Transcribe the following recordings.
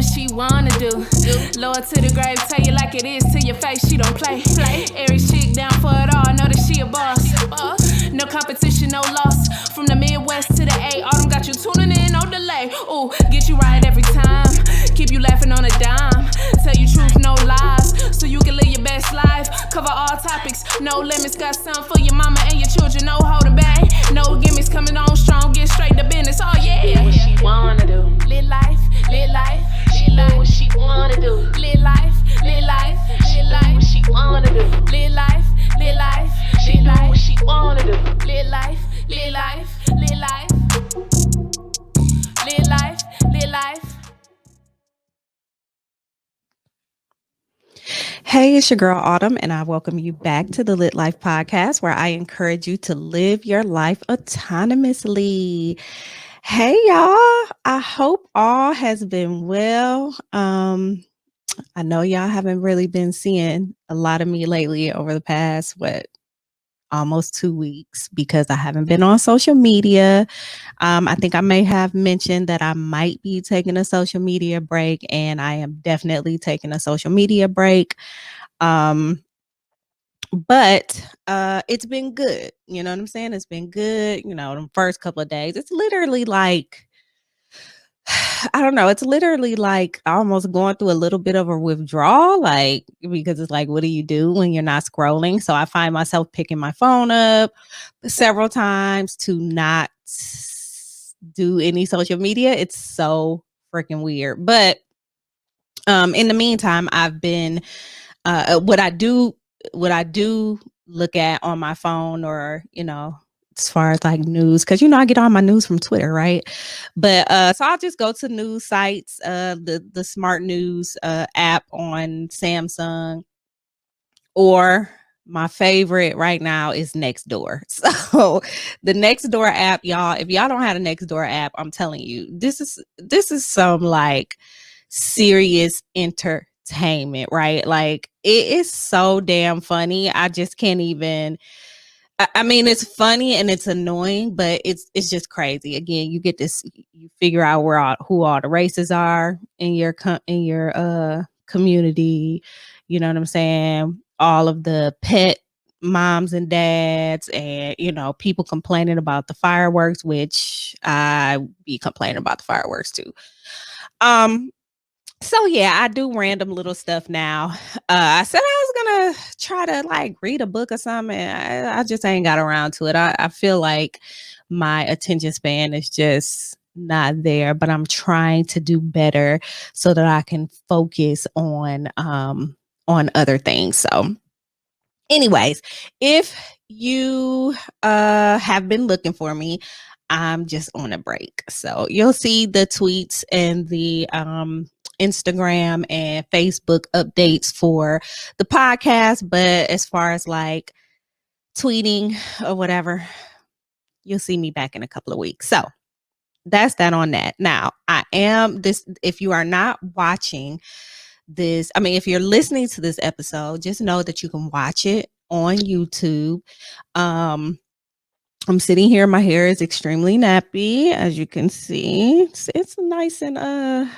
what she wanna do. Lower to the grave, tell you like it is to your face, she don't play. Every chick down for it all, know that she a boss. No competition, no loss. From the Midwest to the A, Autumn got you tuning in, no delay. Ooh, get you right every time. Keep you laughing on a dime. Tell you truth, no lies, so you can live your best life. Cover all topics, no limits. Got something for your mama and your children, no holding back. No gimmicks, coming on strong, get straight to business. Oh yeah. What she wanna do? Live life, live life, live life. What she wanna do? Live life, live life, live life. What she wanna do? Live life, live life, live life. What she wanna do? Live life, live life, live life. Live life, live life. Hey, it's your girl Autumn, and I welcome you back to the Lit Life Podcast, where I encourage you to live your life autonomously. Hey, y'all. I hope all has been well. I know y'all haven't really been seeing a lot of me lately over the past, almost 2 weeks, because I haven't been on social media. I think I may have mentioned that I might be taking a social media break, and I am definitely taking a social media break. But it's been good. You know what I'm saying? It's been good. You know, the first couple of days, it's literally like, I don't know. It's literally like almost going through a little bit of a withdrawal, like, because it's like, what do you do when you're not scrolling? So I find myself picking my phone up several times to not do any social media. It's so freaking weird. But in the meantime, I've been, what I do look at on my phone, or, you know, as far as like news, because, you know, I get all my news from Twitter, right? But so I'll just go to news sites, the smart news app on Samsung, or my favorite right now is Nextdoor. So the Nextdoor app, y'all, if y'all don't have a Nextdoor app, I'm telling you, this is some like serious entertainment, right? Like, it is so damn funny. I just can't even. I mean, it's funny and it's annoying, but it's just crazy. Again, you get this, you figure out who all the races are in your community. You know what I'm saying? All of the pet moms and dads, and, you know, people complaining about the fireworks, which I be complaining about the fireworks too. So yeah, I do random little stuff now. I said I was gonna try to like read a book or something. I just ain't got around to it. I feel like my attention span is just not there, but I'm trying to do better so that I can focus on other things. So anyways, if you have been looking for me, I'm just on a break. So you'll see the tweets and the Instagram and Facebook updates for the podcast. But as far as like tweeting or whatever, you'll see me back in a couple of weeks. So that's that on that. Now, if you are not watching this, I mean, if you're listening to this episode, just know that you can watch it on YouTube. I'm sitting here. My hair is extremely nappy, as you can see. It's nice and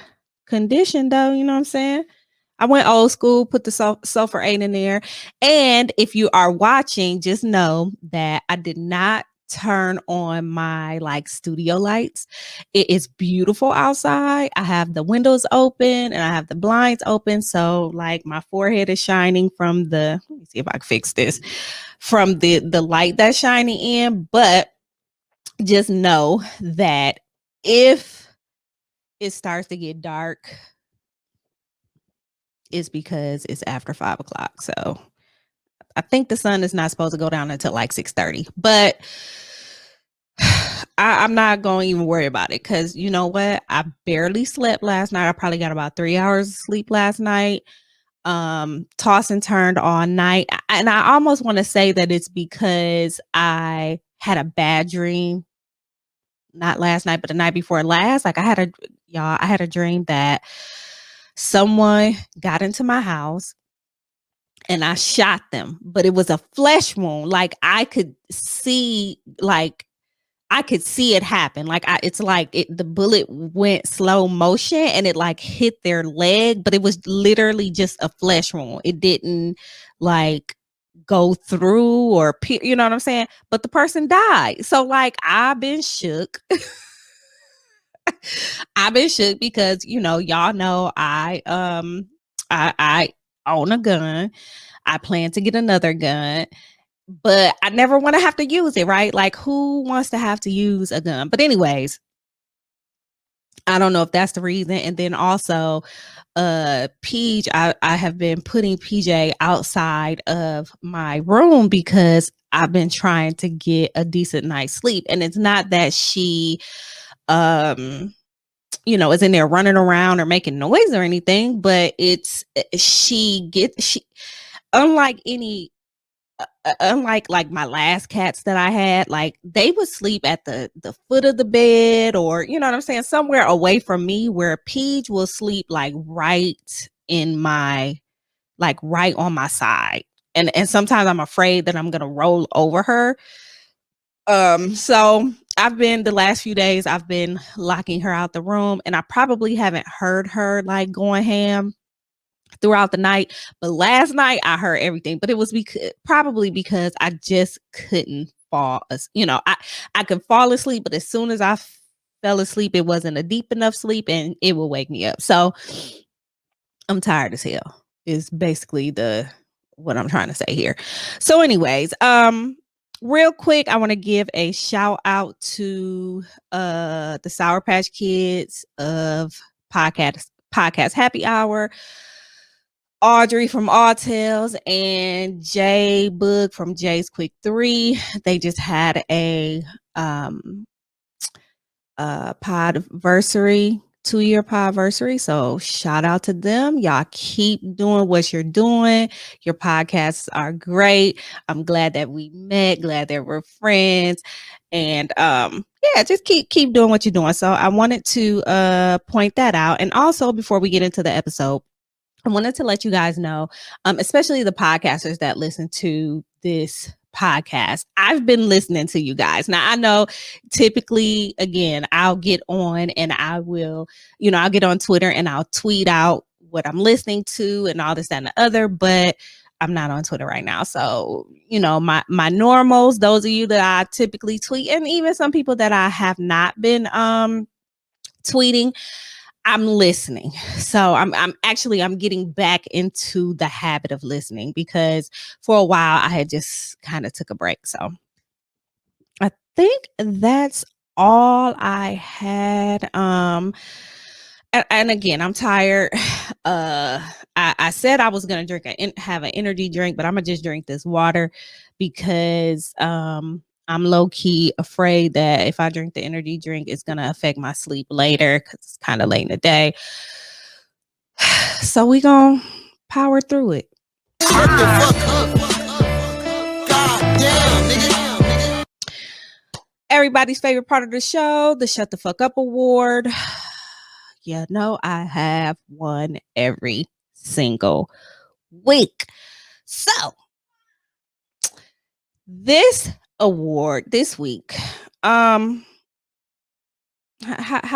conditioned, though. You know what I'm saying? I went old school, put the sulfur 8 in there. And if you are watching, just know that I did not turn on my like studio lights. It is beautiful outside. I have the windows open and I have the blinds open. So like my forehead is shining from let me see if I can fix this, from the light that's shining in. But just know that if it starts to get dark, it's because it's after 5 o'clock. So I think the sun is not supposed to go down until like 6:30, but I'm not going to even worry about it, because you know what? I barely slept last night. I probably got about 3 hours of sleep last night. Tossed and turned all night. And I almost want to say that it's because I had a bad dream, not last night, but the night before last. Like I had a dream that someone got into my house and I shot them, but it was a flesh wound. Like I could see, like I could see it happen. Like it's like the bullet went slow motion and it like hit their leg, but it was literally just a flesh wound. It didn't like go through or you know what I'm saying? But the person died. So like I've been shook. I've been shook because y'all know I own a gun. I plan to get another gun, but I never want to have to use it, right? Like who wants to have to use a gun? But anyways, I don't know if that's the reason. And then also Peach, I have been putting PJ outside of my room because I've been trying to get a decent night's sleep. And it's not that she is in there running around or making noise or anything, but it's she unlike any unlike like my last cats that I had, like they would sleep at the foot of the bed, or you know what I'm saying, somewhere away from me, where Peach will sleep like right in my, like right on my side. And sometimes I'm afraid that I'm gonna roll over her. So the last few days I've been locking her out the room, and I probably haven't heard her like going ham throughout the night. But last night I heard everything, but it was probably because I just couldn't fall. I could fall asleep, but as soon as I fell asleep, it wasn't a deep enough sleep and it will wake me up. So I'm tired as hell is basically what I'm trying to say here. So anyways, real quick, I want to give a shout out to the Sour Patch Kids of podcast Happy Hour, Audrey from All Tales, and Jay Book from Jay's Quick 3. They just had a podversary, 2-year podversary. So shout out to them. Y'all keep doing what you're doing. Your podcasts are great. I'm glad that we met, glad that we're friends. And just keep doing what you're doing. So I wanted to point that out. And also, before we get into the episode, I wanted to let you guys know, especially the podcasters that listen to this podcast, I've been listening to you guys. Now, I know typically, again, I'll get on and I will, I'll get on Twitter and I'll tweet out what I'm listening to and all this, that, and the other, but I'm not on Twitter right now. So, my normals, those of you that I typically tweet, and even some people that I have not been tweeting, I'm listening. So I'm getting back into the habit of listening, because for a while I had just kind of took a break. So I think that's all I had. And again, I'm tired. I said I was gonna have an energy drink, but I'm gonna just drink this water because I'm low key afraid that if I drink the energy drink, it's gonna affect my sleep later because it's kind of late in the day. So we gonna power through it. Shut the fuck up. God damn, nigga. Everybody's favorite part of the show, the Shut the Fuck Up Award. I have one every single week. So this award this week, how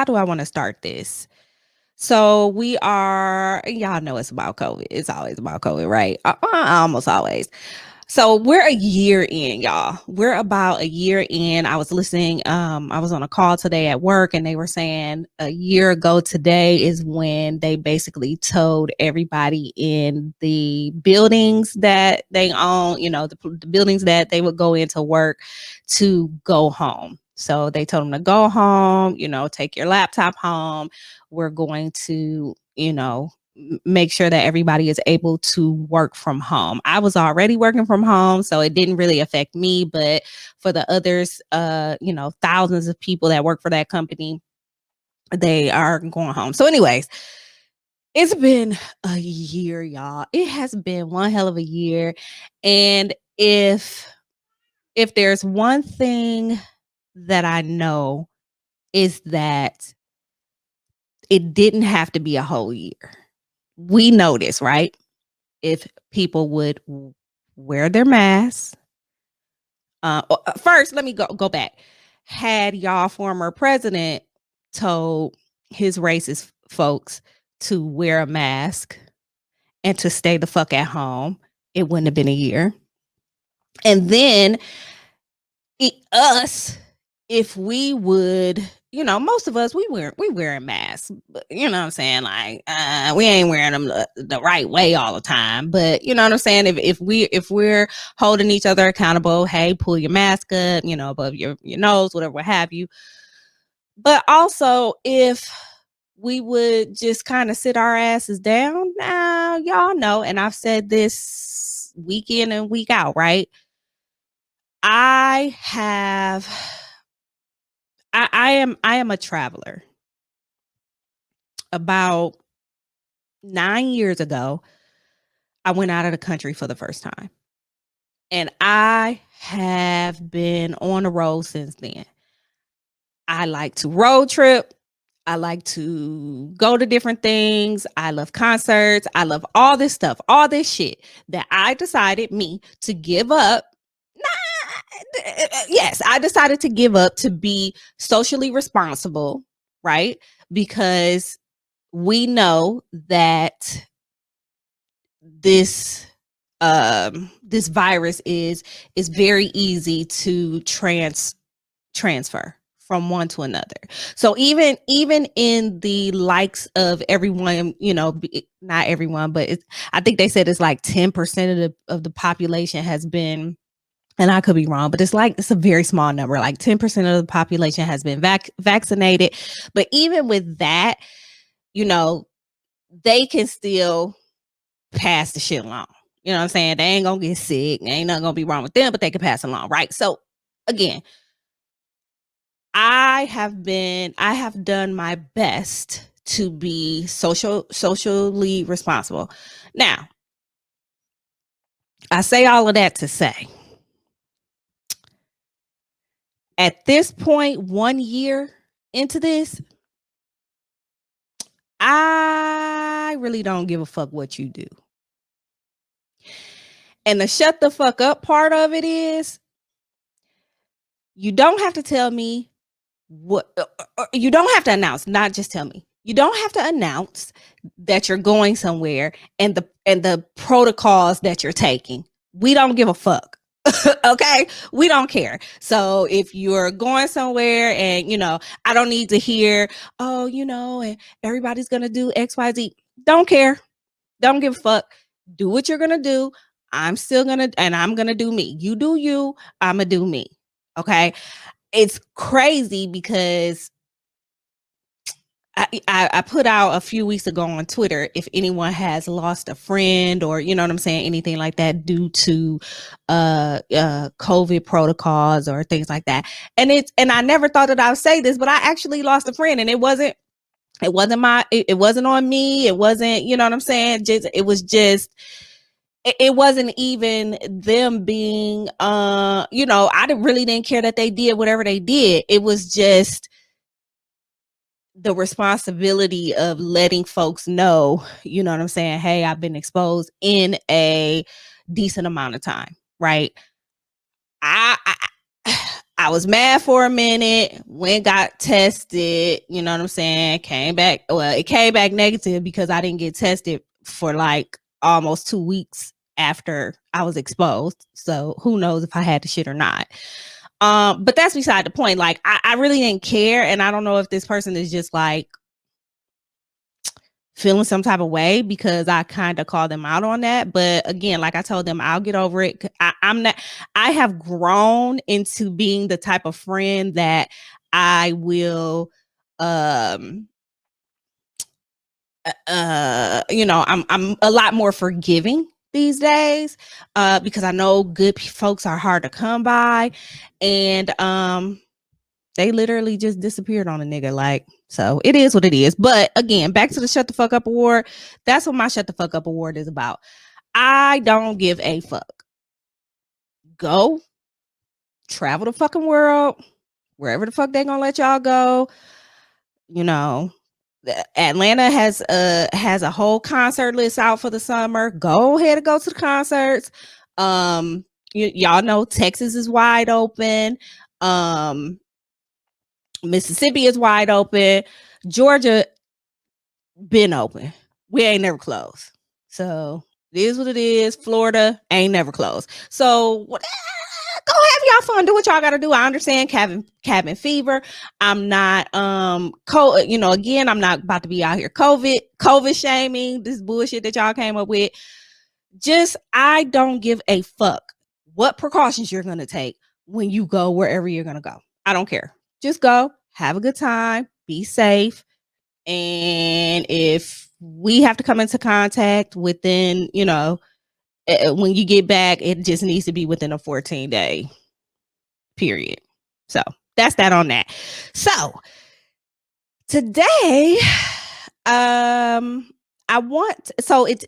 do I want to start this? So y'all know it's about COVID. It's always about COVID, right? Almost always. So we're a year in, y'all. We're about a year in. I was listening. I was on a call today at work, and they were saying a year ago today is when they basically told everybody in the buildings that they own, the buildings that they would go into work, to go home. So they told them to go home, take your laptop home. We're going to, make sure that everybody is able to work from home. I was already working from home, so it didn't really affect me, but for the others, thousands of people that work for that company, they are going home. So anyways, it's been a year, y'all. It has been one hell of a year. And if there's one thing that I know, is that it didn't have to be a whole year. We know this, right? If people would wear their masks. First, let me go back. had y'all former president told his racist folks to wear a mask and to stay the fuck at home, it wouldn't have been a year. And then us, if we would, most of us, we wearing masks, but you know what I'm saying? Like, we ain't wearing them the right way all the time, but you know what I'm saying? If we're holding each other accountable, hey, pull your mask up, above your nose, whatever, what have you. But also, if we would just kind of sit our asses down, now y'all know, and I've said this week in and week out, right? I am a traveler. About 9 years ago, I went out of the country for the first time. And I have been on the road since then. I like to road trip. I like to go to different things. I love concerts. I love all this stuff, all this shit that I decided to give up. Yes, I decided to give up to be socially responsible, right? Because we know that this virus is very easy to transfer from one to another. So even in the likes of everyone, not everyone, but I think they said it's like 10% of the population has been, and I could be wrong, but it's a very small number, like 10% of the population has been vaccinated. But even with that, they can still pass the shit along. You know what I'm saying? They ain't gonna get sick. Ain't nothing gonna be wrong with them, but they can pass along, right? So again, I have done my best to be socially responsible. Now, I say all of that to say, at this point, 1 year into this, I really don't give a fuck what you do. And the shut the fuck up part of it is, you don't have to tell me what, you don't have to announce, not just tell me. You don't have to announce that you're going somewhere and the protocols that you're taking. We don't give a fuck. Okay, we don't care. So if you're going somewhere and I don't need to hear, and everybody's gonna do XYZ. Don't care. Don't give a fuck. Do what you're gonna do. I'm gonna do me. You do you. I'm gonna do me. Okay. It's crazy because I put out a few weeks ago on Twitter, if anyone has lost a friend or, you know what I'm saying, anything like that due to COVID protocols or things like that. And I never thought that I would say this, but I actually lost a friend, and it wasn't on me. It wasn't, you know what I'm saying? It wasn't even them being, I really didn't care that they did whatever they did. It was just the responsibility of letting folks know, you know what I'm saying? Hey, I've been exposed in a decent amount of time, right? I was mad for a minute, got tested, you know what I'm saying? Came back negative because I didn't get tested for like almost 2 weeks after I was exposed. So who knows if I had the shit or not. But that's beside the point. Like, I really didn't care. And I don't know if this person is just like feeling some type of way because I kind of called them out on that. But again, like I told them, I'll get over it. I have grown into being the type of friend that I will, I'm a lot more forgiving these days, because I know good folks are hard to come by, and they literally just disappeared on a nigga. Like, so it is what it is. But again, back to the Shut the Fuck Up Award. That's what my Shut the Fuck Up Award is about. I don't give a fuck. Go travel the fucking world, wherever the fuck they gonna let y'all go. Atlanta has a whole concert list out for the summer. Go ahead and go to the concerts. Y'all know Texas is wide open. Mississippi is wide open. Georgia been open. We ain't never closed. So it is what it is. Florida ain't never closed. So go have y'all fun. Do what y'all gotta do. I understand cabin fever. I'm not again, I'm not about to be out here COVID shaming this bullshit that y'all came up with. Just I don't give a fuck what precautions you're gonna take when you go wherever you're gonna go. I don't care. Just go, have a good time, be safe. And if we have to come into contact within, when you get back, it just needs to be within a 14-day period. So that's that on that. So today,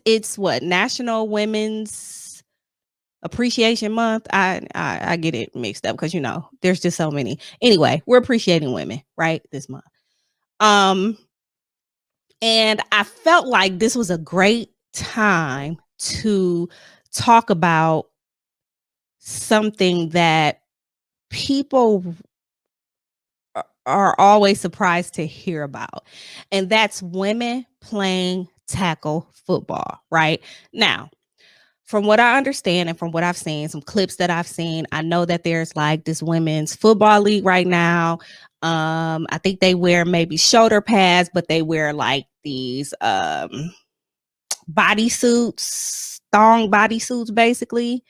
it's what, National Women's Appreciation Month. I get it mixed up because there's just so many. Anyway, we're appreciating women, right, this month. And I felt like this was a great time to talk about something that people are always surprised to hear about. And that's women playing tackle football, right? Now, from what I understand and from what I've seen, some clips that I've seen, I know that there's like this women's football league right now. I think they wear maybe shoulder pads, but they wear like these bodysuits, thong bodysuits, basically.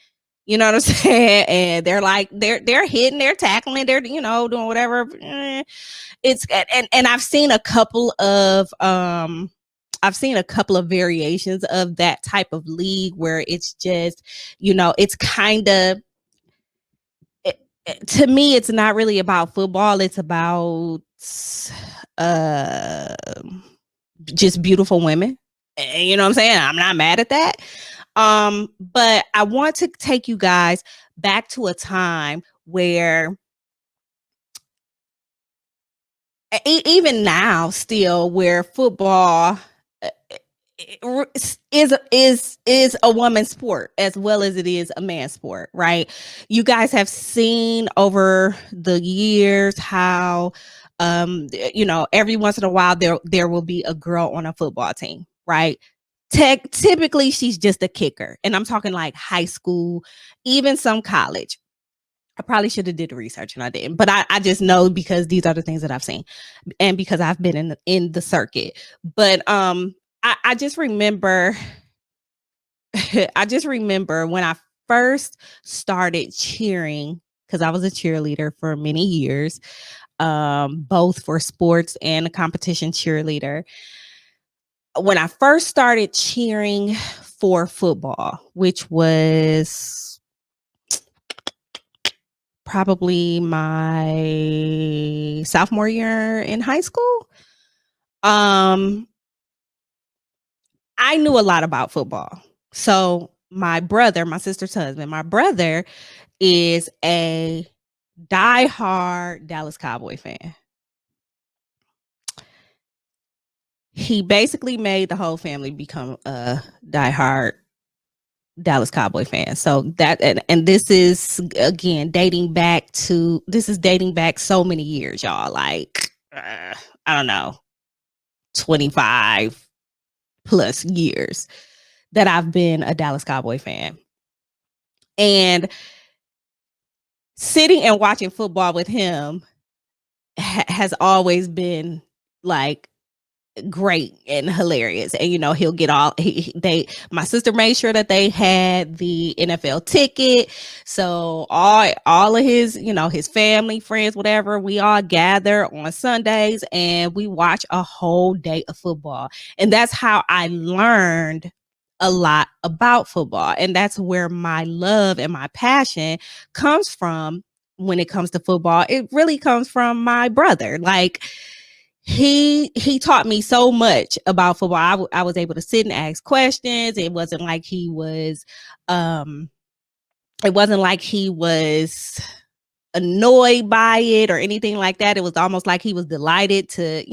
You know what I'm saying? And they're like they're hitting, they're tackling, they're doing whatever. It's and I've seen a couple of variations of that type of league where it's just, it's kind of, to me, it's not really about football. It's about just beautiful women. And you know what I'm saying? I'm not mad at that. But I want to take you guys back to a time where even now still where football is a woman's sport as well as it is a man's sport, right? You guys have seen over the years how every once in a while there will be a girl on a football team, right? Typically she's just a kicker, and I'm talking like high school, even some college. I probably should have did the research and I didn't, but I just know because these are the things that I've seen and because I've been in the circuit. But I just remember when I first started cheering, because I was a cheerleader for many years, both for sports and a competition cheerleader. When I first started cheering for football, which was probably my sophomore year in high school, I knew a lot about football. So my sister's husband, my brother is a diehard Dallas Cowboy fan. He basically made the whole family become a diehard Dallas Cowboy fan. So that, and this is again dating back so many years, y'all. Like I don't know, 25 plus years that I've been a Dallas Cowboy fan. And sitting and watching football with him has always been like great and hilarious. And he'll get my sister made sure that they had the NFL ticket, so all of his his family, friends, whatever, we all gather on Sundays and we watch a whole day of football. And that's how I learned a lot about football, and that's where my love and my passion comes from. When it comes to football, it really comes from my brother. Like he taught me so much about football. I was able to sit and ask questions. It wasn't like he was annoyed by it or anything like that. It was almost like he was delighted to,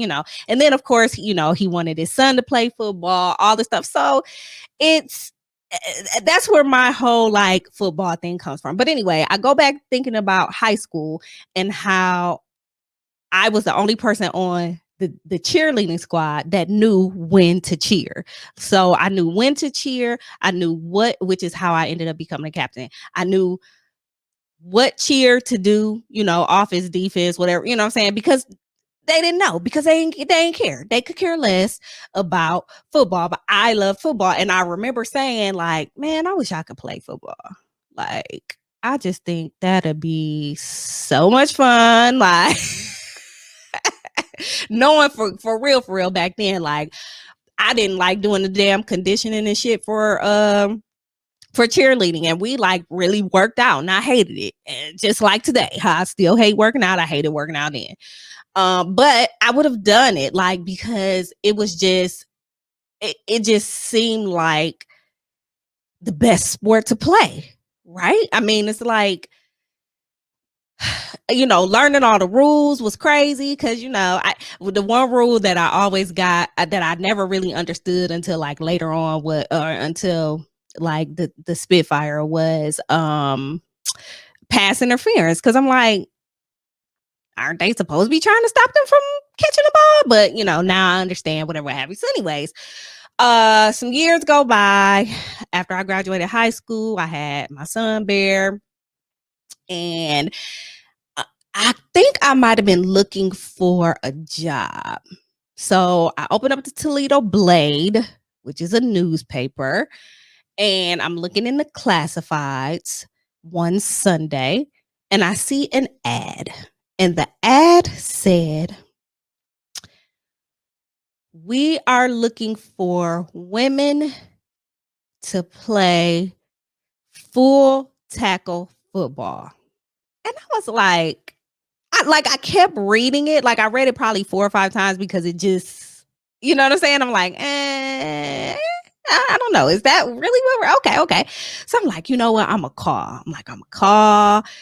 and then of course, he wanted his son to play football, all this stuff. So that's where my whole like football thing comes from. But anyway, I go back thinking about high school and how I was the only person on the cheerleading squad that knew when to cheer. So I knew when to cheer. I knew which is how I ended up becoming a captain. I knew what cheer to do, offense, defense, whatever, you know what I'm saying? Because they didn't know, because they didn't care. They could care less about football, but I love football. And I remember saying, like, man, I wish I could play football. Like, I just think that'd be so much fun. Like, knowing for real back then, like, I didn't like doing the damn conditioning and shit for cheerleading, and we like really worked out, and I hated it. And just like today, I still hate working out. I hated working out then. But I would have done it, like, because it was just it just seemed like the best sport to play, right? I mean, it's like, learning all the rules was crazy, because the one rule that I always got, that I never really understood until like later on, until like the Spitfire, was pass interference, because I'm like, aren't they supposed to be trying to stop them from catching the ball? But now I understand, whatever have you. So anyways, some years go by. After I graduated high school, I had my son Bear, and I think I might have been looking for a job. So I opened up the Toledo Blade, which is a newspaper, and I'm looking in the classifieds one Sunday, and I see an ad. And the ad said, we are looking for women to play full tackle football. And I was like, I kept reading it. Like, I read it probably 4 or 5 times, because it just, you know what I'm saying? I'm like, I don't know. Is that really what we're okay? So I'm like, you know what? I'm a call.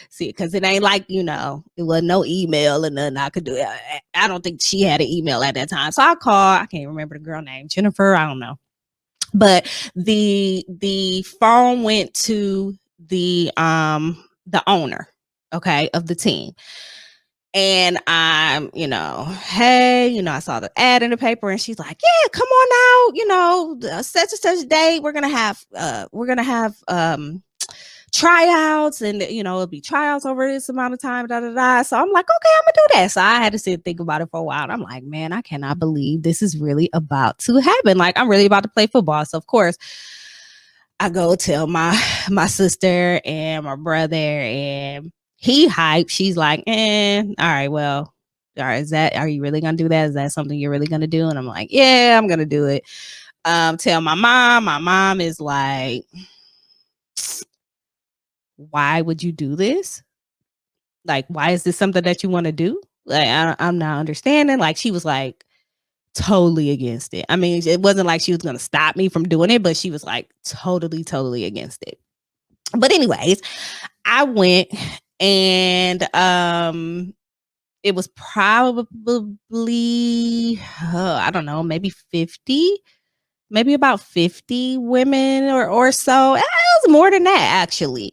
See, because it ain't like, it wasn't no email or nothing I could do. I don't think she had an email at that time. So I called. I can't remember the girl name. Jennifer. I don't know. But the phone went to the owner, okay, of the team. And I'm, hey, I saw the ad in the paper, and she's like, yeah, come on out, such and such day, we're gonna have tryouts, and it'll be tryouts over this amount of time, da da da. So I'm like, okay, I'm gonna do that. So I had to sit and think about it for a while. And I'm like, man, I cannot believe this is really about to happen. Like, I'm really about to play football. So of course, I go tell my sister and my brother, and he hyped. She's like, all right, well, all right, are you really gonna do that? Is that something you're really gonna do? And I'm like, yeah, I'm gonna do it. Tell my mom. My mom is like, why would you do this? Like, why is this something that you want to do? Like, I'm not understanding. Like, she was like totally against it. I mean, it wasn't like she was gonna stop me from doing it, but she was like totally against it. But anyways, I went, and it was probably I don't know, maybe about 50 women or so. It was more than that, actually.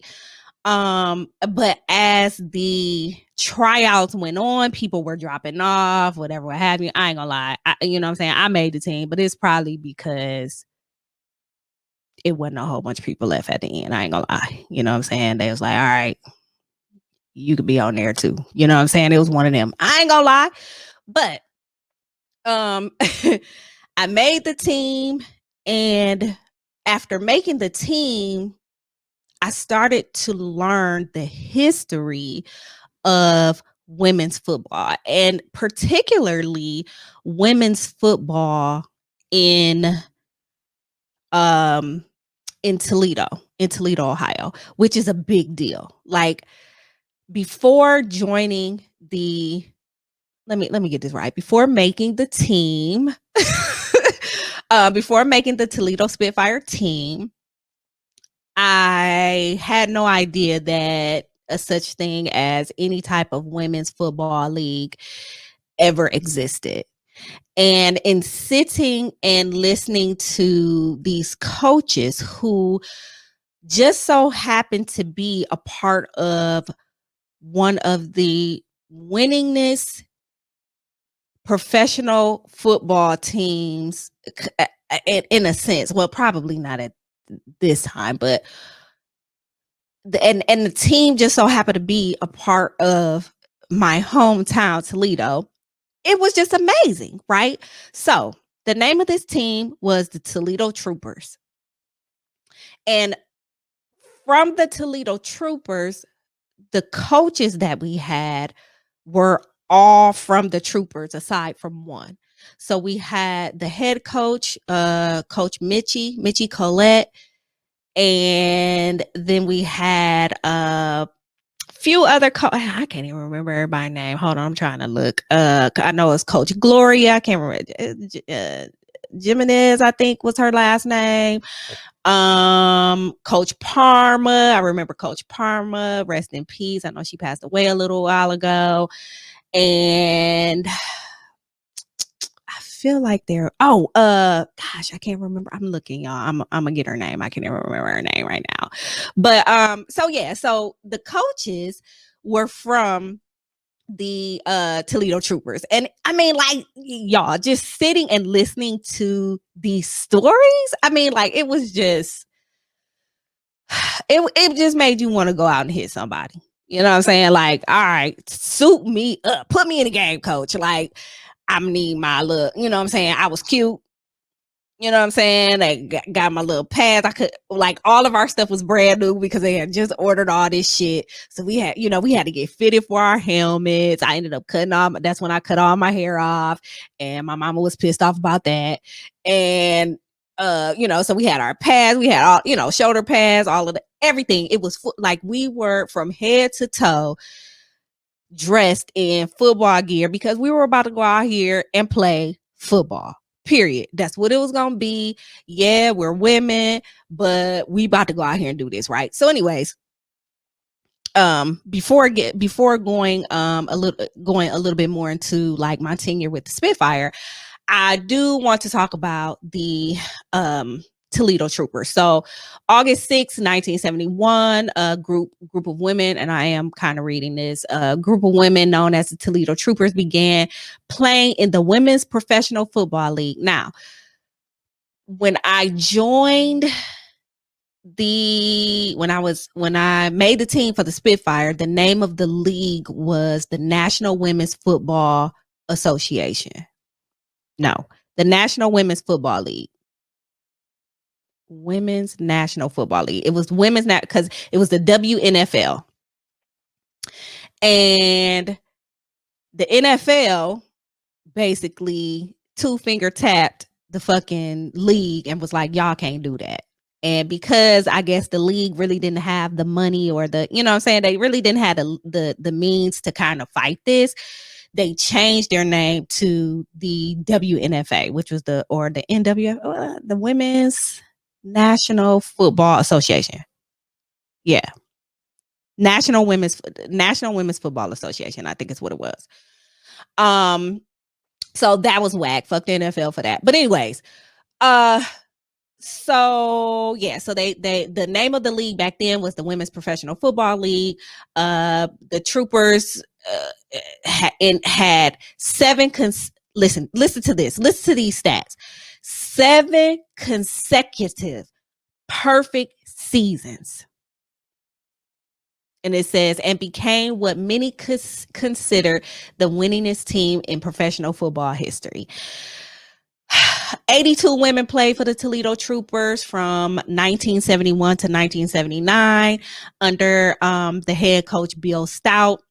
But as the tryouts went on, people were dropping off, whatever, what have you. I ain't gonna lie, you know what I'm saying, I made the team, but it's probably because it wasn't a whole bunch of people left at the end. I ain't gonna lie. You know what I'm saying? They was like, all right, you could be on there too. You know what I'm saying? It was one of them. I ain't gonna lie. But I made the team, and after making the team, I started to learn the history of women's football, and particularly women's football in Toledo, Ohio, which is a big deal. Like, before joining let me get this right. Before making the team, before making the Toledo Spitfire team, I had no idea that a such thing as any type of women's football league ever existed. And in sitting and listening to these coaches who just so happened to be a part of one of the winningest professional football teams in a sense. Well, probably not at this time, but and the team just so happened to be a part of my hometown, Toledo. It was just amazing, right? So the name of this team was the Toledo Troopers. And from the Toledo Troopers, the coaches that we had were all from the Troopers aside from one. So we had the head coach, Coach Mitchie Colette, and then we had a few other I can't even remember everybody's name. Hold on, I'm trying to look. I know it's Coach Gloria. I can't remember. Jimenez, I think was her last name. Coach Parma. I remember Coach Parma. Rest in peace. I know she passed away a little while ago. And I feel like they're gosh, I can't remember. I'm looking, y'all. I'm gonna get her name. I can't even remember her name right now. But so the coaches were from the Toledo Troopers. And I mean, like, y'all, just sitting and listening to these stories, I mean, like, it was just it just made you want to go out and hit somebody. You know what I'm saying? Like, all right, suit me up, put me in the game, coach. Like, I need my look. You know what I'm saying? I was cute. You know what I'm saying? They got my little pads. I could, like, all of our stuff was brand new because they had just ordered all this shit. So we had to get fitted for our helmets. I ended up that's when I cut all my hair off, and my mama was pissed off about that. And so we had our pads, we had all, shoulder pads, all of everything. It was like we were from head to toe dressed in football gear because we were about to go out here and play football. Period. That's what it was gonna be. Yeah, we're women, but we about to go out here and do this, right? So, anyways, before going a little bit more into like my tenure with the Spitfire, I do want to talk about the Toledo Troopers. So August 6, 1971, a group of women, and I am kind of reading this, a group of women known as the Toledo Troopers began playing in the Women's Professional Football League. Now, when I joined when I made the team for the Spitfire, the name of the league was the National Women's Football Association. No, the National Women's Football League. Women's National Football League. It was women's because it was the WNFL. And the NFL basically two-finger tapped the fucking league and was like, y'all can't do that. And because I guess the league really didn't have the money or the, you know what I'm saying, they really didn't have the means to kind of fight this, they changed their name to the WNFA, which was the NWF, the Women's National Football Association. Yeah. National Women's Football Association, I think is what it was. So that was whack. Fuck the NFL for that. But anyways, so yeah, so the name of the league back then was the Women's Professional Football League. The Troopers had seven listen to this. Listen to these stats. 7 consecutive perfect seasons. And it says, and became what many consider the winningest team in professional football history. 82 women played for the Toledo Troopers from 1971 to 1979 under the head coach Bill Stout.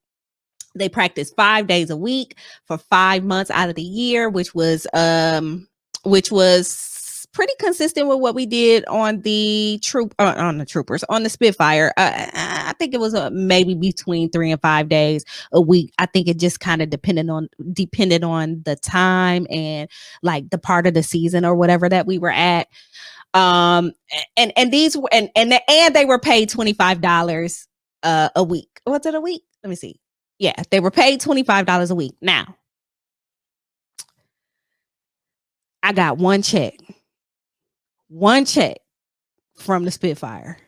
They practiced 5 days a week for 5 months out of the year, which was pretty consistent with what we did on the Troopers, on the Spitfire. I think it was maybe between 3 and 5 days a week. I think it just kind of depended on the time and like the part of the season or whatever that we were at. And these and they were paid $25 a week. What's it a week? Let me see. Yeah, they were paid $25 a week. Now, I got one check from the Spitfire,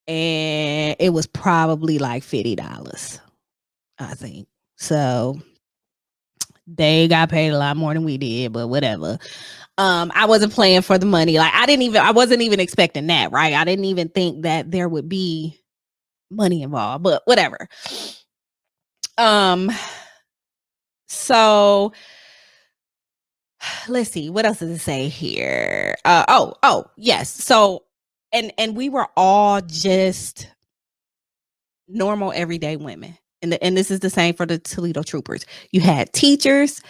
and it was probably like $50, I think. So They got paid a lot more than we did, but whatever. I wasn't playing for the money. Like I wasn't even expecting that, right? I didn't even think that there would be money involved, but whatever. So let's see, what else does it say here? Yes. So and we were all just normal everyday women. And this is the same for the Toledo Troopers. You had teachers,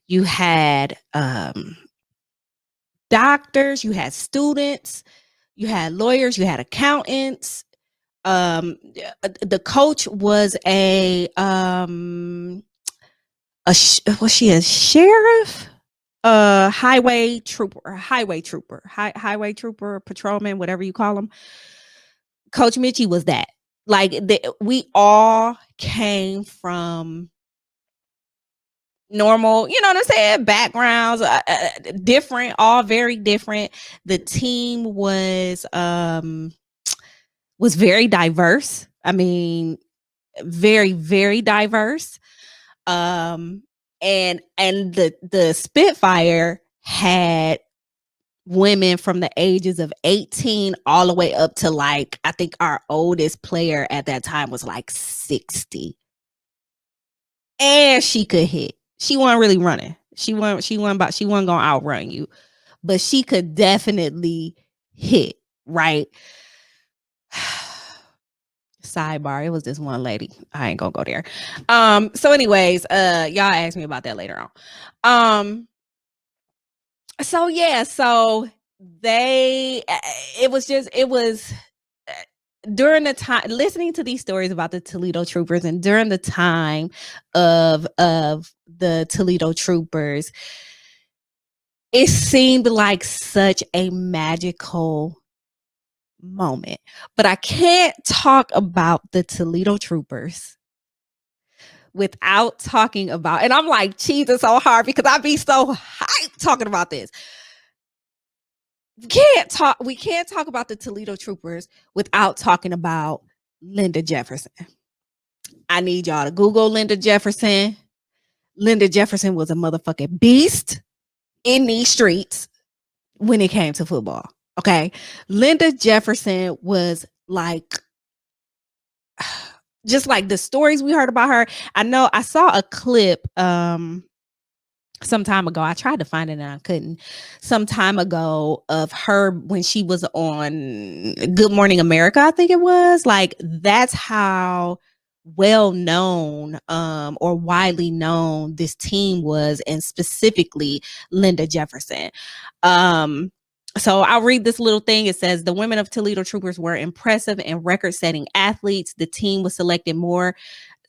you had doctors, you had students, you had lawyers, you had accountants. The coach was was she a sheriff? Highway trooper, patrolman, whatever you call them. Coach Mitchie was that. Like we all came from normal, you know what I'm saying, backgrounds, different, all very different. The team was very diverse. I mean, very, very diverse. And the Spitfire had women from the ages of 18 all the way up to, like, I think our oldest player at that time was like 60. And she could hit. She wasn't really running. She wasn't gonna outrun you, but she could definitely hit, right? Sidebar, it was this one lady. I ain't gonna go there. So anyways, y'all ask me about that later on. So yeah, so it was during the time listening to these stories about the Toledo Troopers, and during the time of the Toledo Troopers, it seemed like such a magical moment. But I can't talk about the Toledo Troopers without talking about, and I'm like cheesing so hard because I be so hyped talking about this. We can't talk about the Toledo Troopers without talking about Linda Jefferson. I need y'all to Google Linda Jefferson. Linda Jefferson was a motherfucking beast in these streets when it came to football. Okay. Linda Jefferson was like, just like the stories we heard about her. I know I saw a clip some time ago. I tried to find it and I couldn't. Some time ago of her when she was on Good Morning America, I think it was. Like, that's how well known or widely known this team was, and specifically Linda Jefferson. So I'll read this little thing. It says the women of Toledo Troopers were impressive and record-setting athletes. The team was selective. More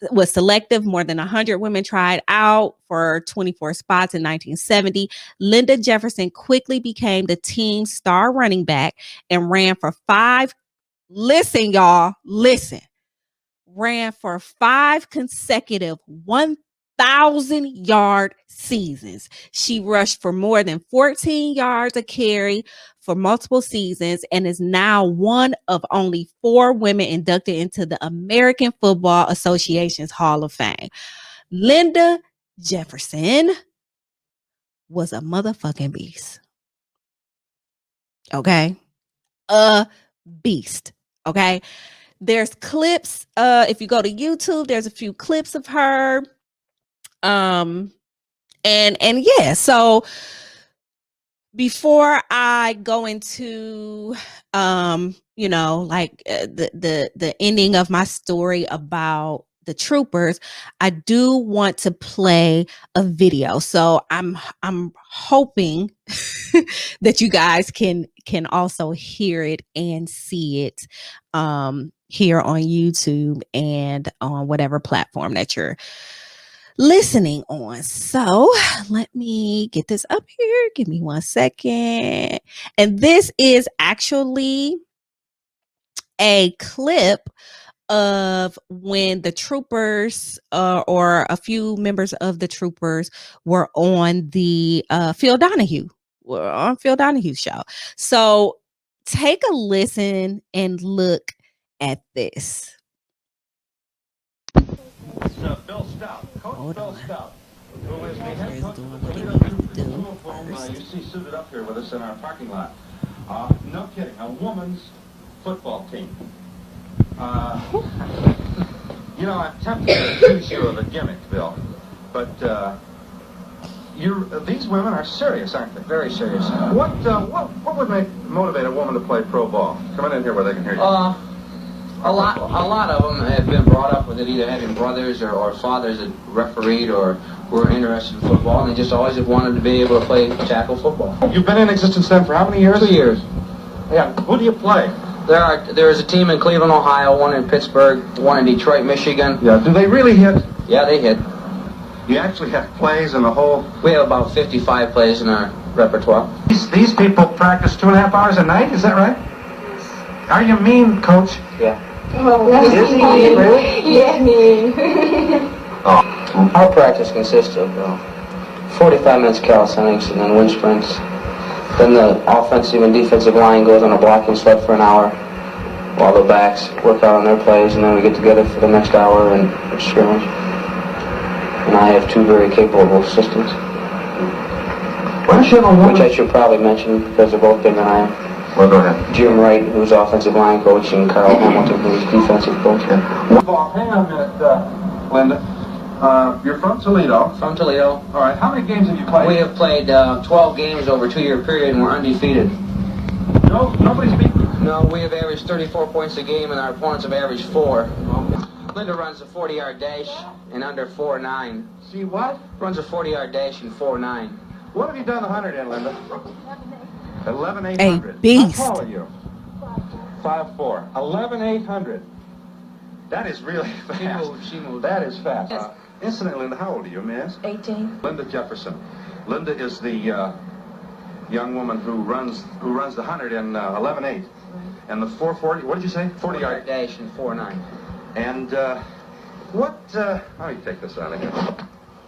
than 100 women tried out for 24 spots in 1970. Linda Jefferson quickly became the team's star running back and ran for 5 consecutive 1,000-yard seasons. She rushed for more than 14 yards a carry for multiple seasons and is now one of only 4 women inducted into the American Football Association's Hall of Fame. Linda Jefferson was a motherfucking beast. Okay? A beast. Okay? There's clips. If you go to YouTube, there's a few clips of her. And yeah, so before I go into the ending of my story about the troopers, I do want to play a video. So I'm hoping that you guys can also hear it and see it here on YouTube and on whatever platform that you're listening on. So let me get this up here. Give me 1 second. And this is actually a clip of when the troopers or a few members of the troopers were on the Phil Donahue's show. So take a listen and look at this. Phil Stout, Coach Phil Stout. Toledo is doing what he needs to do first. You see suited up here with us in our parking lot. No kidding, a woman's football team. You know, I'm tempted to accuse you of a gimmick, Bill, but these women are serious, aren't they? Very serious. What would motivate a woman to play pro ball? Come on in here where they can hear you. A lot of them have been brought up with it, either having brothers or fathers that refereed or were interested in football, and they just always have wanted to be able to play tackle football. You've been in existence then for how many years? 2 years. Yeah. Who do you play? There is a team in Cleveland, Ohio, one in Pittsburgh, one in Detroit, Michigan. Yeah. Do they really hit? Yeah, they hit. You actually have plays in the whole... We have about 55 plays in our repertoire. These people practice 2.5 hours a night, is that right? Are you mean, Coach? Yeah. Oh, that's mean. Really? Yeah, mean. Our practice consists of 45 minutes calisthenics and then wind sprints. Then the offensive and defensive line goes on a blocking sled for an hour while the backs work out on their plays, and then we get together for the next hour and scrimmage. And I have 2 very capable assistants, which I should probably mention because they're both bigger than I am. Well, go ahead. Jim Wright, who's offensive line coach, and Carl Hamilton, who's defensive coach. Hang on a minute, Linda. You're from Toledo. From Toledo. All right. How many games have you played? We have played 12 games over a 2-year period, and we're undefeated. No, nobody's beaten. No, we have averaged 34 points a game, and our opponents have averaged 4. Linda runs a 40-yard dash in under 4.9. See what? Runs a 40-yard dash in 4.9. What have you done the 100 in, Linda? 11,800. A beast. How tall are you? 5'4". 11,800. That is really fast. She moved. That is fast. Yes. Incidentally, Linda, how old are you, miss? 18. Linda Jefferson. Linda is the young woman who runs the 100 in 11.8. And the 440. What did you say? 40-yard dash in 4.9. And let me take this out of here.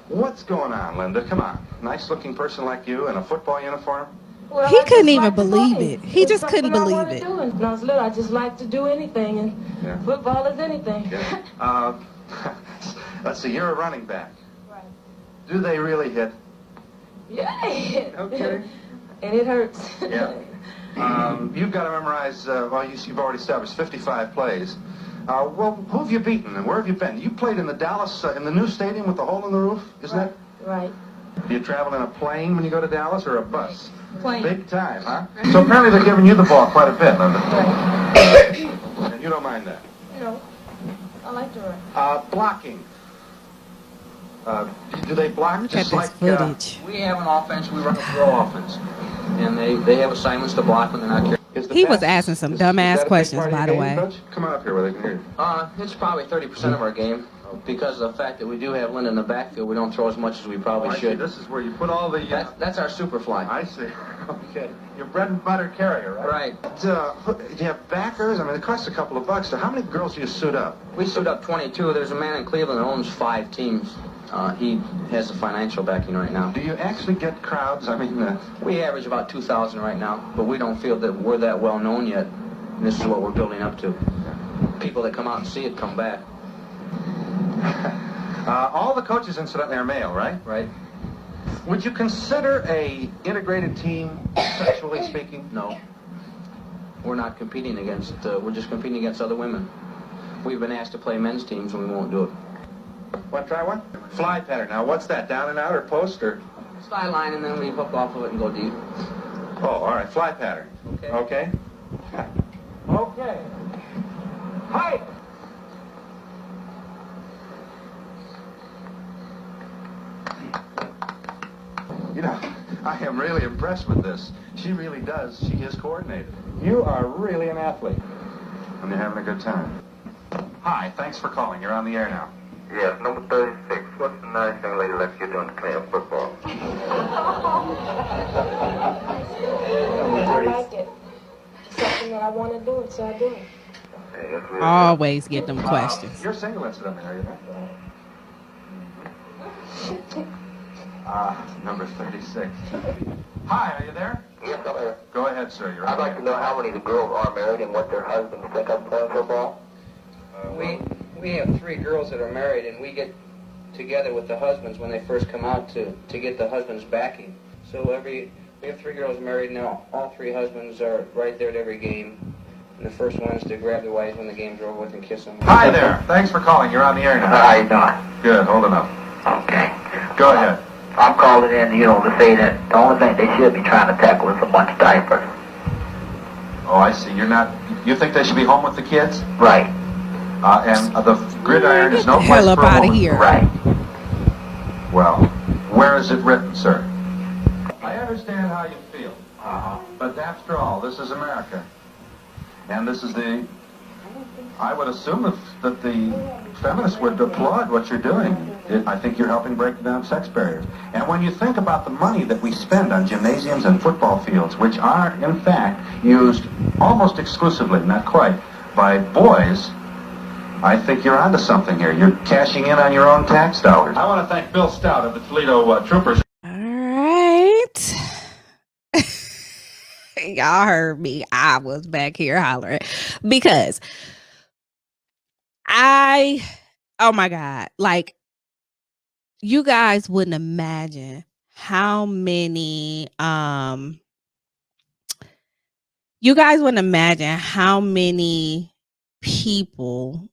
What's going on, Linda? Come on. Nice-looking person like you in a football uniform. Well, He I couldn't just even like to believe play. it. He It's just couldn't something I believe wanna it. do. And when I was little, I just like to do anything, and Yeah. football is anything. Yeah. Let's see. You're a running back. Right. Do they really hit? Yeah. Okay. And it hurts. Yeah. You've got to memorize. You've already established 55 plays. Well, who have you beaten and where have you been? You played in the Dallas, in the new stadium with the hole in the roof, isn't it? Right. Do you travel in a plane when you go to Dallas or a bus? Plane. Big time, huh? So apparently they're giving you the ball quite a bit, Linda. Right. And you don't mind that. You know, I like to run. Blocking. Do they block Look at just this like... footage. We have an offense, we run a throw offense. And they have assignments to block when they're not carrying. He was asking some dumbass questions, by the way. Come on up here where they can hear you. It's probably 30% of our game. Because of the fact that we do have Linda in the backfield, we don't throw as much as we probably I see. should. This is where you put all the... That's our super fly. I see. Okay. Your bread and butter carrier, right? Right. Do you have backers? I mean, it costs a couple of bucks. So how many girls do you suit up? We suit up 22. There's a man in Cleveland that owns 5 teams. He has the financial backing right now. Do you actually get crowds? I mean... We average about 2,000 right now, but we don't feel that we're that well known yet. And this is what we're building up to. People that come out and see it come back. All the coaches, incidentally, are male, right? Right? Would you consider a integrated team, sexually speaking? No. We're not competing against, we're just competing against other women. We've been asked to play men's teams and we won't do it. Want to try one? Fly pattern. Now, what's that? Down and out or post or? Sideline and then we hook off of it and go deep. Oh, all right. Fly pattern. Okay. Okay. Okay. Hi. You know, I am really impressed with this. She really does. She is coordinated. You are really an athlete. And you're having a good time. Hi, thanks for calling. You're on the air now. Yes, number 36. What's the nice young lady left you doing playing football? I like it. It's something that I want to do, so I do it. Hey, that's really Always get them questions. You're single, incidentally, are you? Number 36. Hi, are you there? good. Yes, I'm here. Go ahead, sir. You're I'd on like to know how many of the girls are married and what their husbands think of playing football. We have 3 girls that are married and we get together with the husbands when they first come out to get the husband's backing. So we have 3 girls married now. All 3 husbands are right there at every game. And the first one is to grab their wives when the game's over with and kiss them. Hi there. Thanks for calling. You're on the air now. How you doing? Good. Hold it up. Okay. Go ahead. I'm calling in, to say that the only thing they should be trying to tackle is a bunch of diapers. Oh, I see. You think they should be home with the kids? Right. And the gridiron is no place Hell up for a out of woman. here. Right. Well, where is it written, sir? I understand how you feel. But after all, this is America. And this is I would assume that the feminists would applaud what you're doing. I think you're helping break down sex barriers. And when you think about the money that we spend on gymnasiums and football fields, which are, in fact, used almost exclusively, not quite, by boys, I think you're onto something here. You're cashing in on your own tax dollars. I want to thank Bill Stout of the Toledo Troopers. All right. Y'all heard me. I was back here hollering because oh my God, like, you guys wouldn't imagine how many, people,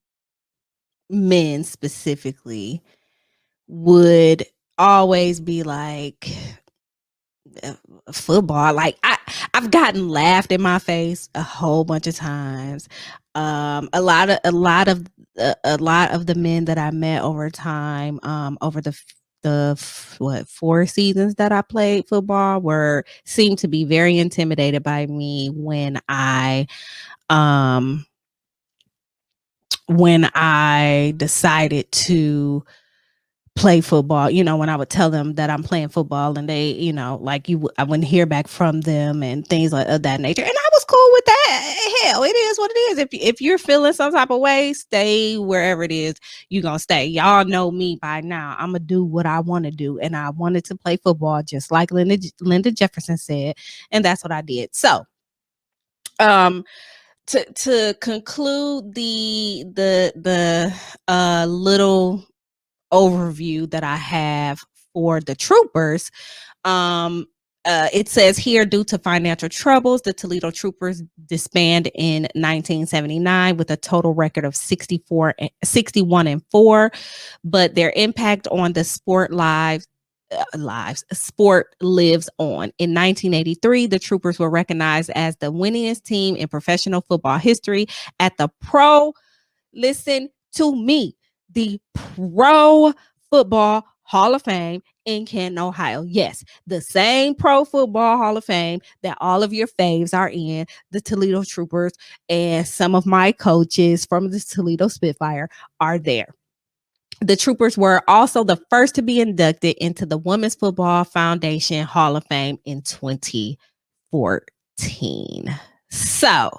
men specifically, would always be like, football. Like, I've gotten laughed in my face a whole bunch of times. A lot of the men that I met over time, over the 4 seasons that I played football, seemed to be very intimidated by me when I decided to play football. When I would tell them that I'm playing football, and they, like, I wouldn't hear back from them and things of that nature. And I was cool with that. Hell, it is what it is. If you're feeling some type of way, stay wherever it is you're gonna stay. Y'all know me by now. I'm gonna do what I want to do, and I wanted to play football just like Linda Jefferson said, and that's what I did. So, to conclude the little overview that I have for the troopers, it says here, due to financial troubles, the Toledo Troopers disbanded in 1979 with a total record of 61-4, but their impact on the sport sport lives on. In 1983, the Troopers were recognized as the winningest team in professional football history at the listen to me, the Pro Football Hall of Fame in Canton, Ohio. Yes, the same Pro Football Hall of Fame that all of your faves are in, the Toledo Troopers, and some of my coaches from the Toledo Spitfire are there. The Troopers were also the first to be inducted into the Women's Football Foundation Hall of Fame in 2014. So,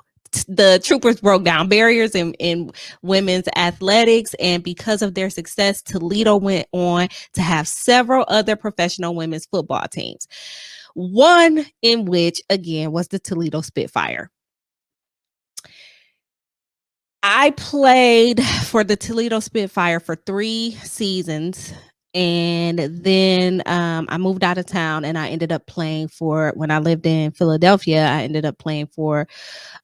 the Troopers broke down barriers in women's athletics, and because of their success, Toledo went on to have several other professional women's football teams, one in which, again, was the Toledo Spitfire. I played for the Toledo Spitfire for 3 seasons, and then I moved out of town, and I ended up playing when I lived in Philadelphia, I ended up playing for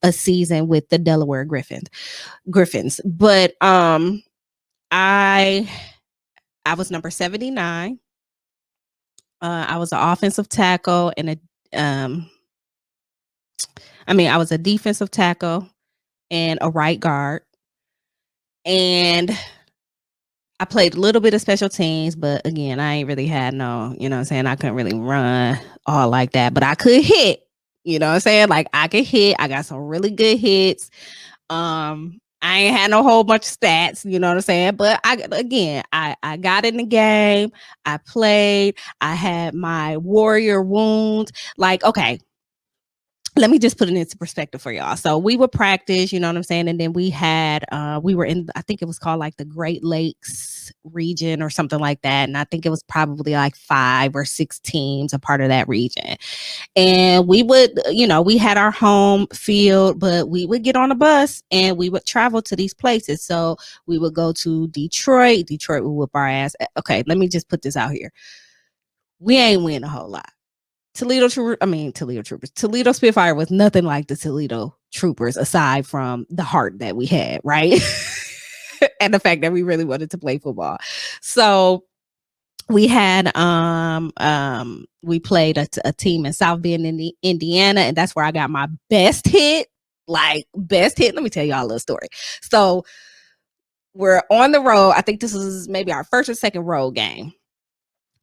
a season with the Delaware Griffins. But I was number 79. I was an offensive tackle and I was a defensive tackle and a right guard. And I played a little bit of special teams, but again, I ain't really had no, I couldn't really run all like that, but I could hit, like, I could hit. I got some really good hits. I ain't had no whole bunch of stats, but I got in the game. I played. I had my warrior wounds. Like, okay, let me just put it into perspective for y'all. So we would practice, you know what I'm saying? And then we had, we were in, I think it was called like the Great Lakes region or something like that. And I think it was probably like 5 or 6 teams a part of that region. And we would, you know, we had our home field, but we would get on a bus and we would travel to these places. So we would go to Detroit. Detroit would whip our ass. Okay, let me just put this out here. We ain't win a whole lot. Toledo Troopers. Toledo Spitfire was nothing like the Toledo Troopers aside from the heart that we had, right? And the fact that we really wanted to play football. So we had we played a team in South Bend, Indiana, and that's where I got my best hit. Let me tell y'all a little story. So we're on the road. I think this is maybe our first or second road game.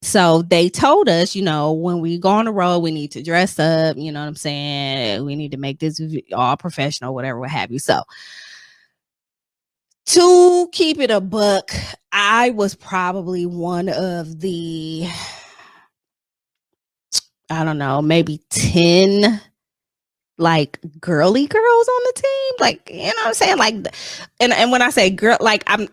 So they told us, you know, when we go on the road, we need to dress up, you know what I'm saying? We need to make this all professional, whatever, what have you. So to keep it a buck, I was probably one of the, I don't know, maybe 10 like girly girls on the team. Like, you know what I'm saying? Like, and when I say girl, like I'm,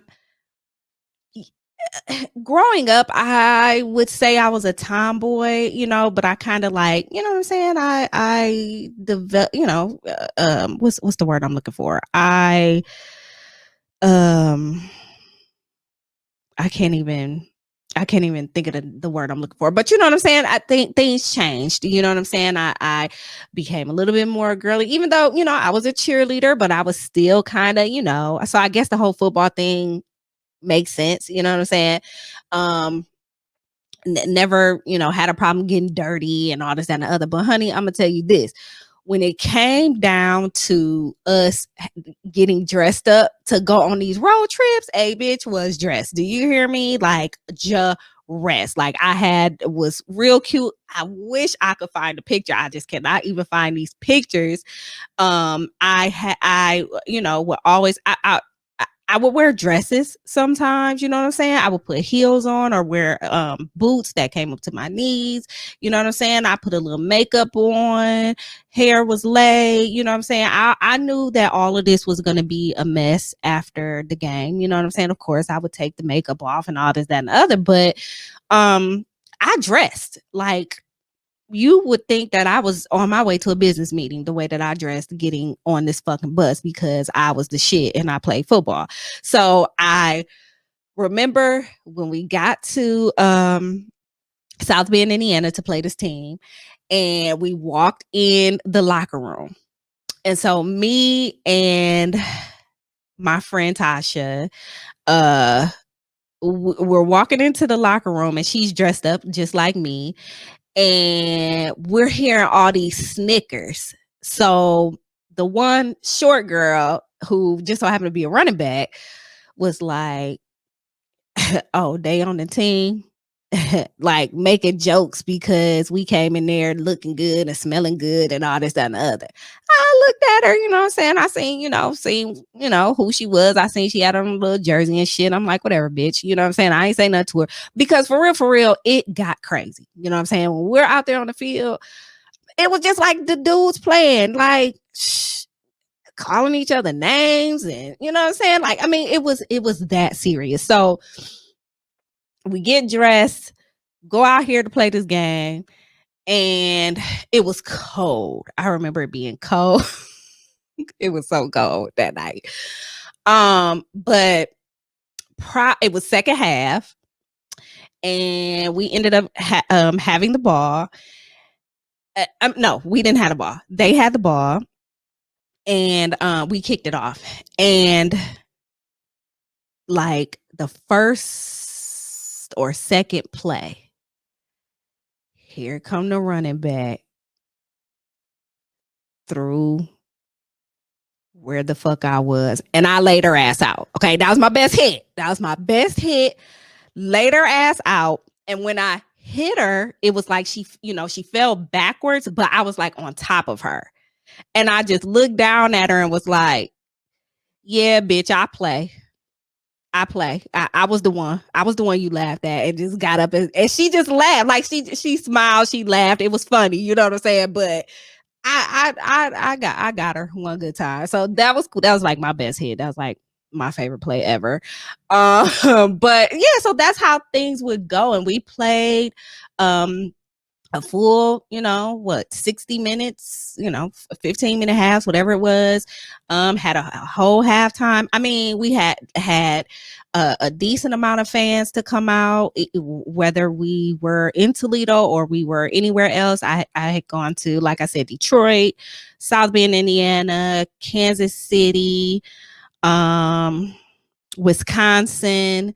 growing up, I would say I was a tomboy, you know, but I kind of like, you know what I'm saying? I develop, you know, what's the word I'm looking for? I can't even think of the word I'm looking for, but you know what I'm saying? I think things changed. You know what I'm saying? I became a little bit more girly, even though, you know, I was a cheerleader, but I was still kind of, you know, so I guess the whole football thing makes sense. You know what I'm saying? Never, you know, had a problem getting dirty and all this and the other. But honey, I'm gonna tell you this. When it came down to us getting dressed up to go on these road trips, a bitch was dressed. Do you hear me? Like dressed. Like was real cute. I wish I could find a picture. I just cannot even find these pictures. I you know, would always I would wear dresses sometimes, you know what I'm saying? I would put heels on or wear boots that came up to my knees. You know what I'm saying? I put a little makeup on, hair was laid, you know what I'm saying? I knew that all of this was going to be a mess after the game. You know what I'm saying? Of course, I would take the makeup off and all this, that, and the other, but I dressed like, you would think that I was on my way to a business meeting the way that I dressed getting on this fucking bus because I was the shit and I played football. So I remember when we got to South Bend, Indiana to play this team, and we walked in the locker room. And so me and my friend Tasha, we're walking into the locker room and she's dressed up just like me. And we're hearing all these snickers. So the one short girl who just so happened to be a running back was like, oh, they on the team. Like making jokes because we came in there looking good and smelling good and all this, that, and the other. I looked at her, you know what I'm saying? I seen who she was. I seen she had on a little jersey and shit. I'm like, whatever, bitch. You know what I'm saying? I ain't say nothing to her because for real, it got crazy. You know what I'm saying? When we're out there on the field, it was just like the dudes playing, like calling each other names and you know what I'm saying? Like, I mean, it was that serious. So we get dressed, go out here to play this game, and it was cold. I remember it being cold. It was so cold that night. But it was second half, and we ended up having the ball. No, we didn't have the ball. They had the ball, and we kicked it off. And like the first or second play, here come the running back through where the fuck I was, and I laid her ass out. Okay, that was my best hit. Laid her ass out, and when I hit her, it was like she fell backwards, but I was like on top of her, and I just looked down at her and was like, "Yeah, bitch, I play. I was the one. I was the one you laughed at," and just got up and she just laughed. Like she smiled, she laughed. It was funny, you know what I'm saying? But I got her one good time. So that was cool. That was like my best hit. That was like my favorite play ever. But yeah, so that's how things would go. And we played a full, 60 minutes, 15-minute halves, whatever it was. Had a whole halftime. I mean, we had a decent amount of fans to come out, whether we were in Toledo or we were anywhere else. I had gone to, like I said, Detroit, South Bend, Indiana, Kansas City, Wisconsin.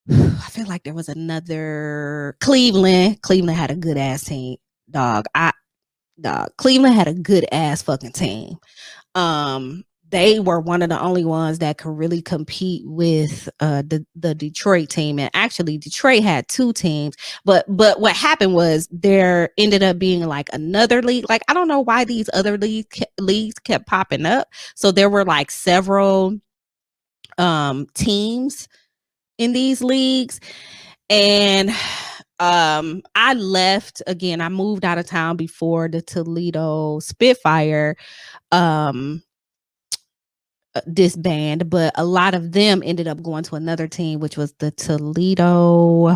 I feel like there was another Cleveland. Cleveland had a good ass team, dog. Cleveland had a good ass fucking team. They were one of the only ones that could really compete with the Detroit team. And actually Detroit had two teams, but what happened was there ended up being like another league. Like, I don't know why these other leagues kept popping up. So there were like several teams in these leagues. And I left again. I moved out of town before the Toledo Spitfire disband, but a lot of them ended up going to another team, which was the Toledo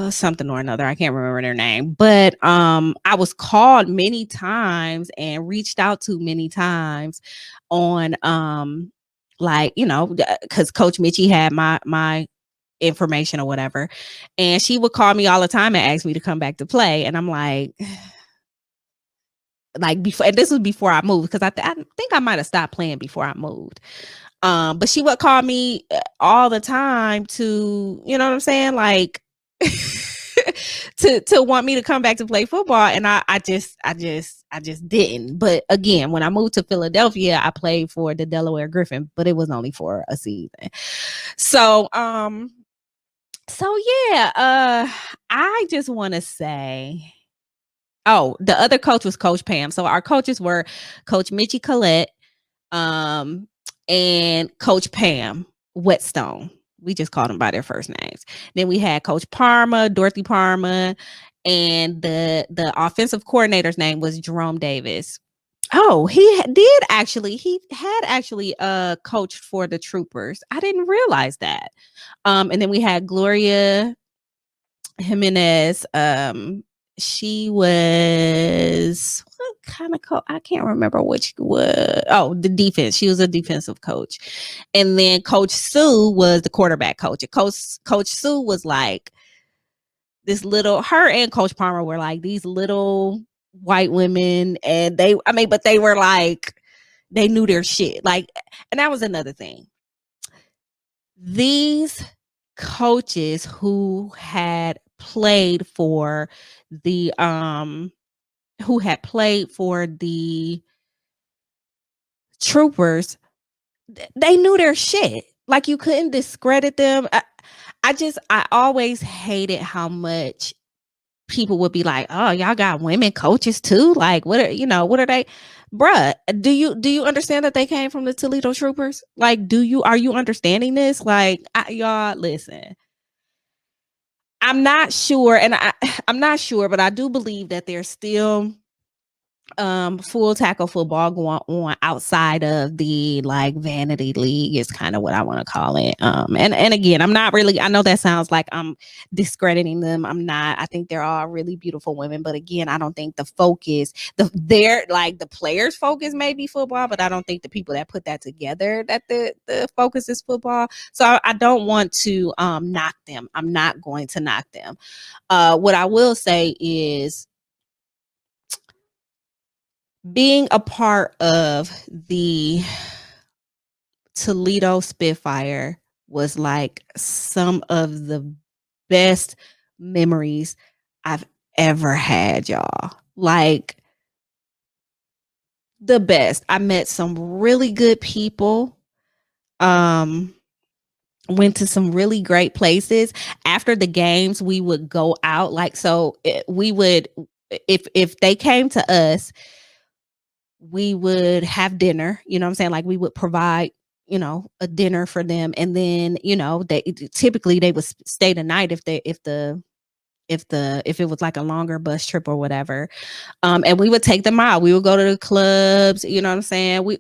something or another. I can't remember their name, but I was called many times and reached out to many times on like, because Coach Mitchie had my information or whatever, and she would call me all the time and ask me to come back to play, and I'm like before, and this was before I moved, because I think I might have stopped playing before I moved. But she would call me all the time to, you know what I'm saying, like to want me to come back to play football, and I just didn't. But again, when I moved to Philadelphia, I played for the Delaware Griffin, but it was only for a season. So yeah, I just want to say, oh, the other coach was Coach Pam. So our coaches were Coach Mitchie Collette, and Coach Pam Whetstone. We just called them by their first names. Then we had Coach Parma, Dorothy Parma, and the offensive coordinator's name was Jerome Davis. Oh, he had actually coached for the Troopers. I didn't realize that. And then we had Gloria Jimenez. She was what kind of coach? I can't remember which was. Oh, the defense. She was a defensive coach. And then Coach Sue was the quarterback coach. And Coach Sue was like this little, her and Coach Palmer were like these little white women, and they were like, they knew their shit. Like, and that was another thing. These coaches who had played for the Troopers, they knew their shit. Like, you couldn't discredit them. I always hated how much people would be like, oh, y'all got women coaches too? Like, what are they? Bruh, do you understand that they came from the Toledo Troopers? Like, are you understanding this? Like, y'all, listen. I'm not sure, and I'm not sure, but I do believe that there's still full tackle football going on outside of the like vanity league is kind of what I want to call it. And again, I'm not really, I know that sounds like I'm discrediting them. I'm not. I think they're all really beautiful women, but again, I don't think the focus, the players' focus may be football, but I don't think the people that put that together, that the focus is football. So I don't want to knock them. I'm not going to knock them. What I will say is, being a part of the Toledo Spitfire was like some of the best memories I've ever had, y'all. Like, the best. I met some really good people. Went to some really great places. After the games, we would go out. Like, so we would, if they came to us, we would have dinner, you know what I'm saying? Like, we would provide, a dinner for them. And then, they typically would stay the night if the if it was like a longer bus trip or whatever. And we would take them out. We would go to the clubs, you know what I'm saying? We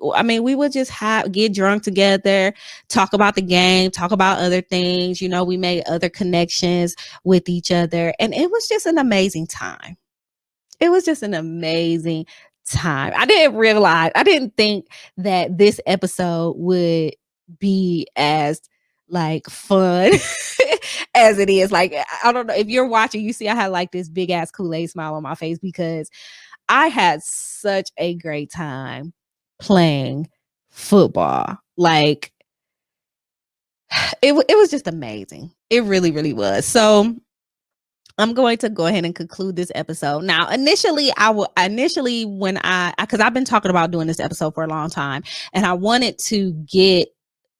would just get drunk together, talk about the game, talk about other things. You know, we made other connections with each other. And it was just an amazing time. It was just an amazing time. I didn't think that this episode would be as like fun as it is. Like, I don't know if you're watching, you see I had like this big ass Kool-Aid smile on my face because I had such a great time playing football. Like, it was just amazing. It really, really was. So I'm going to go ahead and conclude this episode. Now, initially when because I've been talking about doing this episode for a long time, and I wanted to get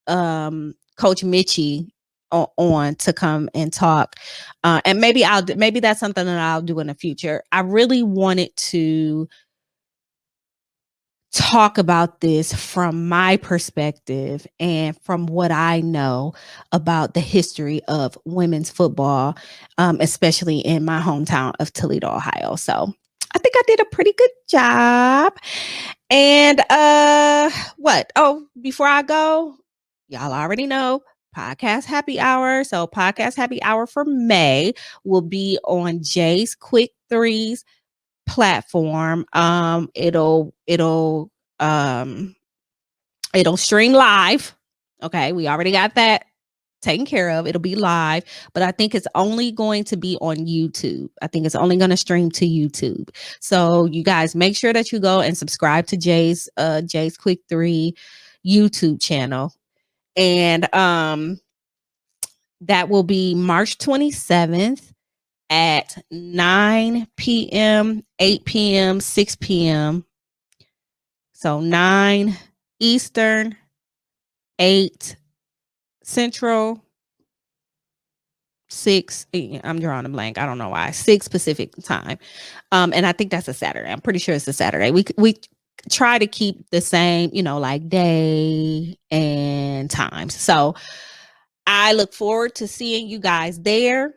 Coach Mitchie on to come and talk, and maybe that's something that I'll do in the future. I really wanted to talk about this from my perspective and from what I know about the history of women's football, especially in my hometown of Toledo, Ohio. So I think I did a pretty good job. And what? Oh, before I go, y'all already know podcast happy hour. So podcast happy hour for May will be on Jay's Quick Threes platform. It'll stream live. Okay, we already got that taken care of. It'll be live, but I think it's only going to be on YouTube. I think it's only going to stream to YouTube. So you guys make sure that you go and subscribe to Jay's Quick 3 YouTube channel. And that will be March 27th at 9 p.m., 8 p.m., 6 p.m. So 9 Eastern, 8 Central, 6, I'm drawing a blank. I don't know why. 6 Pacific time. And I think that's a Saturday. I'm pretty sure it's a Saturday. We try to keep the same, like day and times. So I look forward to seeing you guys there.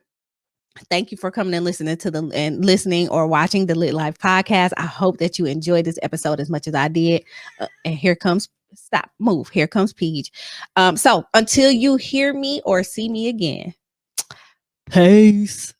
Thank you for coming and listening or watching the Lit Life podcast. I hope that you enjoyed this episode as much as I did. And here comes Peach. So until you hear me or see me again, peace.